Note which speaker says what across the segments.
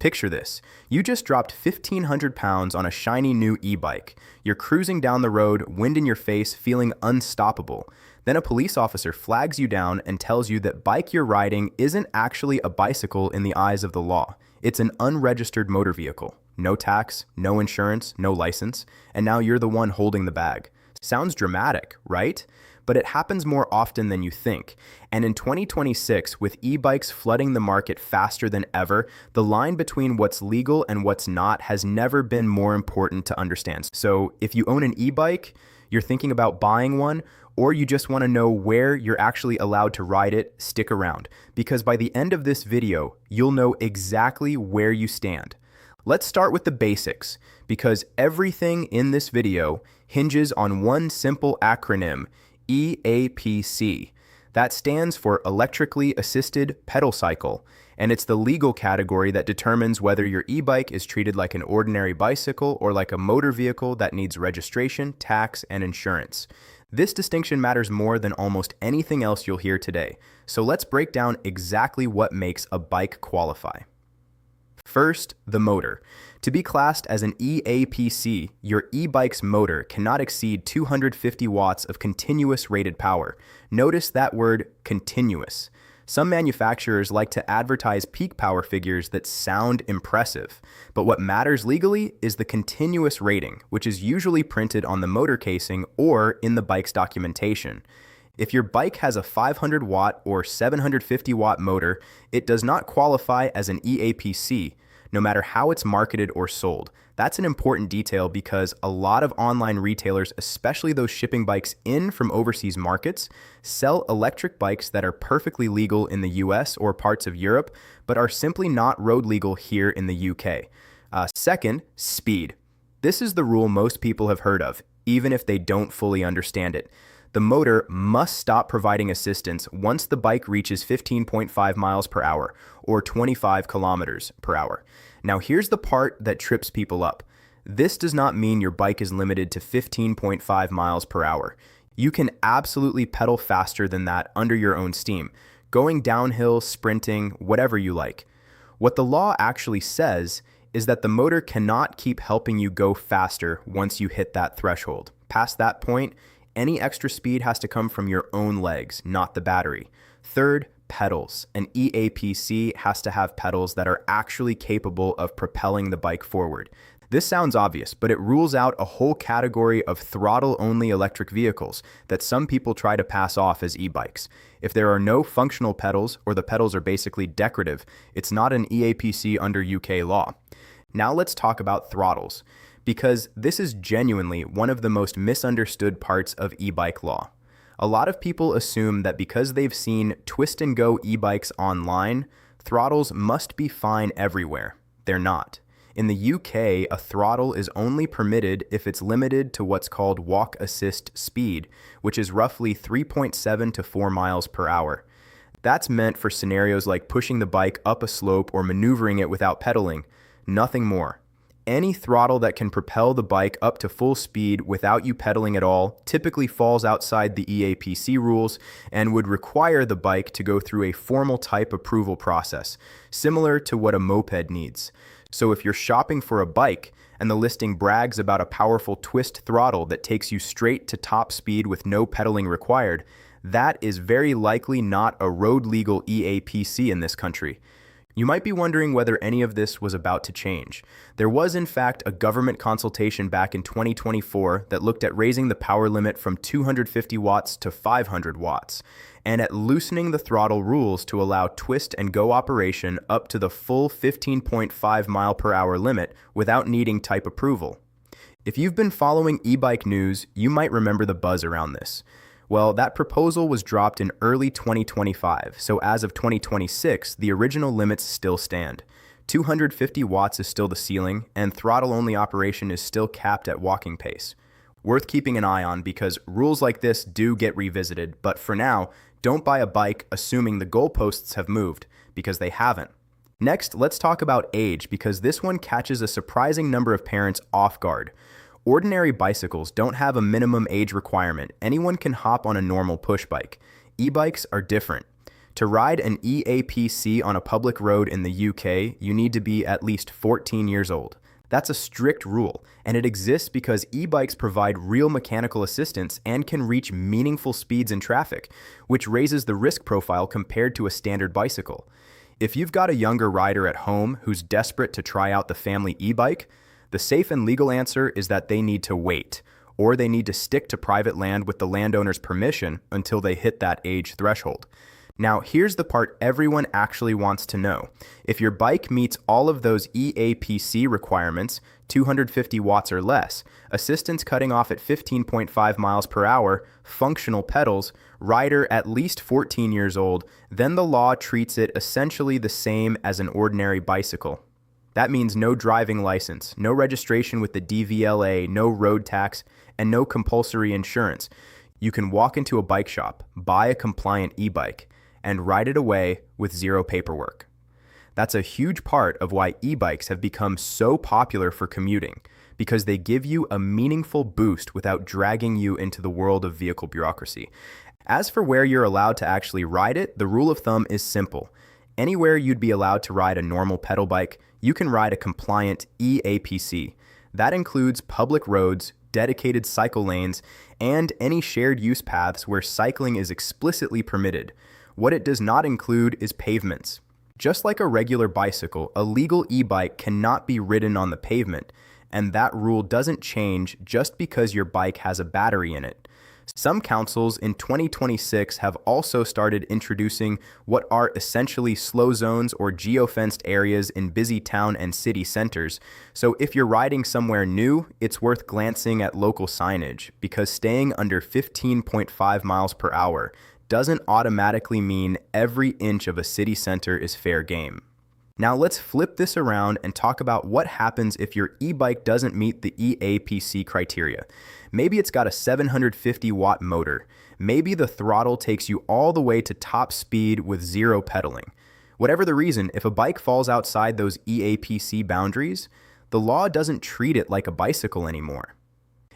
Speaker 1: Picture this. You just dropped 1,500 pounds on a shiny new e-bike. You're cruising down the road, wind in your face, feeling unstoppable. Then a police officer flags you down and tells you that bike you're riding isn't actually a bicycle in the eyes of the law. It's an unregistered motor vehicle. No tax, no insurance, no license, and now you're the one holding the bag. Sounds dramatic, right? But it happens more often than you think. And in 2026, with e-bikes flooding the market faster than ever, the line between what's legal and what's not has never been more important to understand. So if you own an e-bike, you're thinking about buying one, or you just want to know where you're actually allowed to ride it, stick around. Because by the end of this video, you'll know exactly where you stand. Let's start with the basics, because everything in this video hinges on one simple acronym, EAPC. That stands for Electrically Assisted Pedal Cycle, and it's the legal category that determines whether your e-bike is treated like an ordinary bicycle or like a motor vehicle that needs registration, tax, and insurance. This distinction matters more than almost anything else you'll hear today, so let's break down exactly what makes a bike qualify. First, the motor. To be classed as an EAPC, your e-bike's motor cannot exceed 250 watts of continuous rated power. Notice that word, continuous. Some manufacturers like to advertise peak power figures that sound impressive, but what matters legally is the continuous rating, which is usually printed on the motor casing or in the bike's documentation. If your bike has a 500 watt or 750 watt motor, it does not qualify as an EAPC, no matter how it's marketed or sold. That's an important detail because a lot of online retailers, especially those shipping bikes in from overseas markets, sell electric bikes that are perfectly legal in the US or parts of Europe, but are simply not road legal here in the UK. Second, speed. This is the rule most people have heard of, even if they don't fully understand it. The motor must stop providing assistance once the bike reaches 15.5 miles per hour or 25 kilometers per hour. Now here's the part that trips people up. This does not mean your bike is limited to 15.5 miles per hour. You can absolutely pedal faster than that under your own steam, going downhill, sprinting, whatever you like. What the law actually says is that the motor cannot keep helping you go faster once you hit that threshold. Past that point, any extra speed has to come from your own legs, not the battery. Third, pedals. An EAPC has to have pedals that are actually capable of propelling the bike forward. This sounds obvious, but it rules out a whole category of throttle-only electric vehicles that some people try to pass off as e-bikes. If there are no functional pedals, or the pedals are basically decorative, it's not an EAPC under UK law. Now let's talk about throttles, because this is genuinely one of the most misunderstood parts of e-bike law. A lot of people assume that because they've seen twist-and-go e-bikes online, throttles must be fine everywhere. They're not. In the UK, a throttle is only permitted if it's limited to what's called walk assist speed, which is roughly 3.7 to 4 miles per hour. That's meant for scenarios like pushing the bike up a slope or maneuvering it without pedaling. Nothing more. Any throttle that can propel the bike up to full speed without you pedaling at all typically falls outside the EAPC rules and would require the bike to go through a formal type approval process, similar to what a moped needs. So if you're shopping for a bike and the listing brags about a powerful twist throttle that takes you straight to top speed with no pedaling required, that is very likely not a road legal EAPC in this country. You might be wondering whether any of this was about to change. There was in fact a government consultation back in 2024 that looked at raising the power limit from 250 watts to 500 watts, and at loosening the throttle rules to allow twist and go operation up to the full 15.5 mile per hour limit without needing type approval. If you've been following e-bike news, you might remember the buzz around this. Well, that proposal was dropped in early 2025, so as of 2026, the original limits still stand. 250 watts is still the ceiling, and throttle-only operation is still capped at walking pace. Worth keeping an eye on because rules like this do get revisited, but for now, don't buy a bike assuming the goalposts have moved, because they haven't. Next, let's talk about age, because this one catches a surprising number of parents off guard. Ordinary bicycles don't have a minimum age requirement. Anyone can hop on a normal push bike. E-bikes are different. To ride an EAPC on a public road in the UK, you need to be at least 14 years old. That's a strict rule, and it exists because e-bikes provide real mechanical assistance and can reach meaningful speeds in traffic, which raises the risk profile compared to a standard bicycle. If you've got a younger rider at home who's desperate to try out the family e-bike, the safe and legal answer is that they need to wait, or they need to stick to private land with the landowner's permission until they hit that age threshold. Now, here's the part everyone actually wants to know. If your bike meets all of those EAPC requirements, 250 watts or less, assistance cutting off at 15.5 miles per hour, functional pedals, rider at least 14 years old, then the law treats it essentially the same as an ordinary bicycle. That means no driving license, no registration with the DVLA, no road tax, and no compulsory insurance. You can walk into a bike shop, buy a compliant e-bike, and ride it away with zero paperwork. That's a huge part of why e-bikes have become so popular for commuting, because they give you a meaningful boost without dragging you into the world of vehicle bureaucracy. As for where you're allowed to actually ride it, the rule of thumb is simple. Anywhere you'd be allowed to ride a normal pedal bike, you can ride a compliant EAPC. That includes public roads, dedicated cycle lanes, and any shared use paths where cycling is explicitly permitted. What it does not include is pavements. Just like a regular bicycle, a legal e-bike cannot be ridden on the pavement, and that rule doesn't change just because your bike has a battery in it. Some councils in 2026 have also started introducing what are essentially slow zones or geofenced areas in busy town and city centers. So if you're riding somewhere new, it's worth glancing at local signage, because staying under 15.5 miles per hour doesn't automatically mean every inch of a city center is fair game. Now let's flip this around and talk about what happens if your e-bike doesn't meet the EAPC criteria. Maybe it's got a 750 watt motor. Maybe the throttle takes you all the way to top speed with zero pedaling. Whatever the reason, if a bike falls outside those EAPC boundaries, the law doesn't treat it like a bicycle anymore.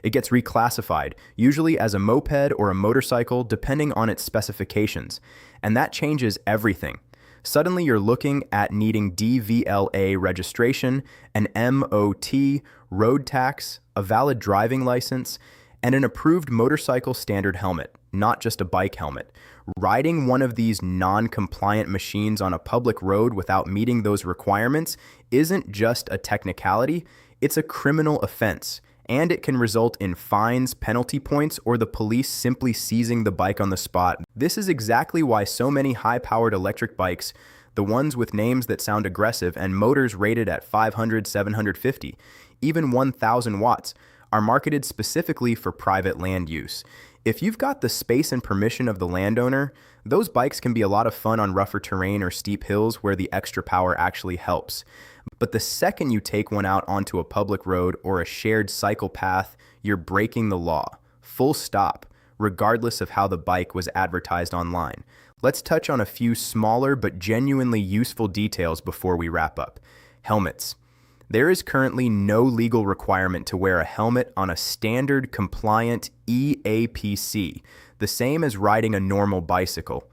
Speaker 1: It gets reclassified, usually as a moped or a motorcycle, depending on its specifications. And that changes everything. Suddenly you're looking at needing DVLA registration, an MOT, road tax, a valid driving license, and an approved motorcycle standard helmet, not just a bike helmet. Riding one of these non-compliant machines on a public road without meeting those requirements isn't just a technicality, it's a criminal offense. And it can result in fines, penalty points, or the police simply seizing the bike on the spot. This is exactly why so many high-powered electric bikes, the ones with names that sound aggressive and motors rated at 500, 750, even 1,000 watts, are marketed specifically for private land use. If you've got the space and permission of the landowner, those bikes can be a lot of fun on rougher terrain or steep hills where the extra power actually helps. But the second you take one out onto a public road or a shared cycle path, you're breaking the law. Full stop, regardless of how the bike was advertised online. Let's touch on a few smaller but genuinely useful details before we wrap up. Helmets. There is currently no legal requirement to wear a helmet on a standard compliant EAPC, the same as riding a normal bicycle.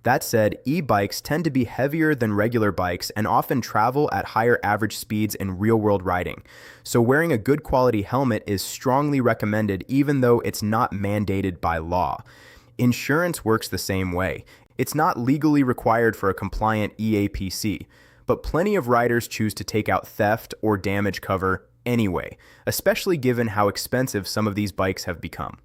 Speaker 1: That said, e-bikes tend to be heavier than regular bikes and often travel at higher average speeds in real-world riding. So wearing a good quality helmet is strongly recommended even though it's not mandated by law. Insurance works the same way. It's not legally required for a compliant EAPC, but plenty of riders choose to take out theft or damage cover anyway, especially given how expensive some of these bikes have become.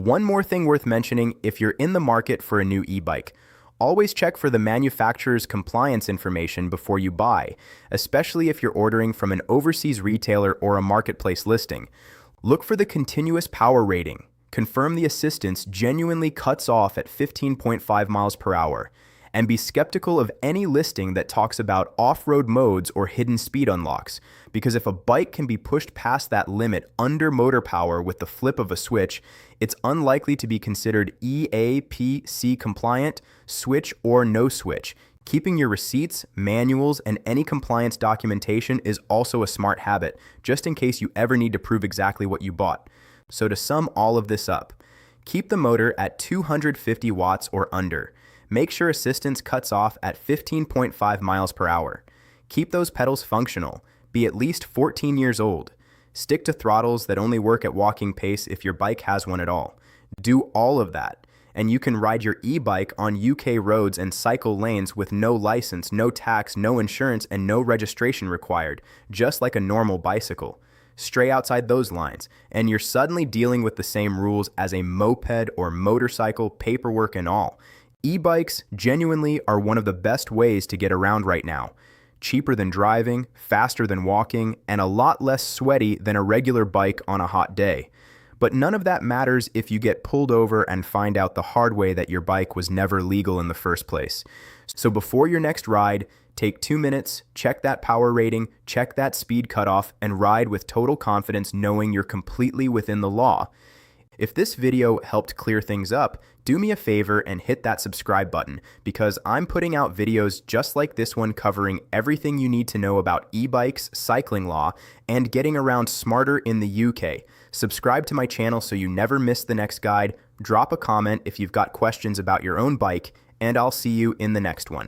Speaker 1: One more thing worth mentioning if you're in the market for a new e-bike. Always check for the manufacturer's compliance information before you buy, especially if you're ordering from an overseas retailer or a marketplace listing. Look for the continuous power rating. Confirm the assistance genuinely cuts off at 15.5 miles per hour. And be skeptical of any listing that talks about off-road modes or hidden speed unlocks, because if a bike can be pushed past that limit under motor power with the flip of a switch, it's unlikely to be considered EAPC compliant, switch or no switch. Keeping your receipts, manuals, and any compliance documentation is also a smart habit, just in case you ever need to prove exactly what you bought. So to sum all of this up, keep the motor at 250 watts or under. Make sure assistance cuts off at 15.5 miles per hour. Keep those pedals functional. Be at least 14 years old. Stick to throttles that only work at walking pace if your bike has one at all. Do all of that, and you can ride your e-bike on UK roads and cycle lanes with no license, no tax, no insurance, and no registration required, just like a normal bicycle. Stray outside those lines, and you're suddenly dealing with the same rules as a moped or motorcycle, paperwork and all. E-bikes genuinely are one of the best ways to get around right now. Cheaper than driving, faster than walking, and a lot less sweaty than a regular bike on a hot day. But none of that matters if you get pulled over and find out the hard way that your bike was never legal in the first place. So before your next ride, take 2 minutes, check that power rating, check that speed cutoff, and ride with total confidence knowing you're completely within the law. If this video helped clear things up, do me a favor and hit that subscribe button, because I'm putting out videos just like this one covering everything you need to know about e-bikes, cycling law, and getting around smarter in the UK. Subscribe to my channel so you never miss the next guide, drop a comment if you've got questions about your own bike, and I'll see you in the next one.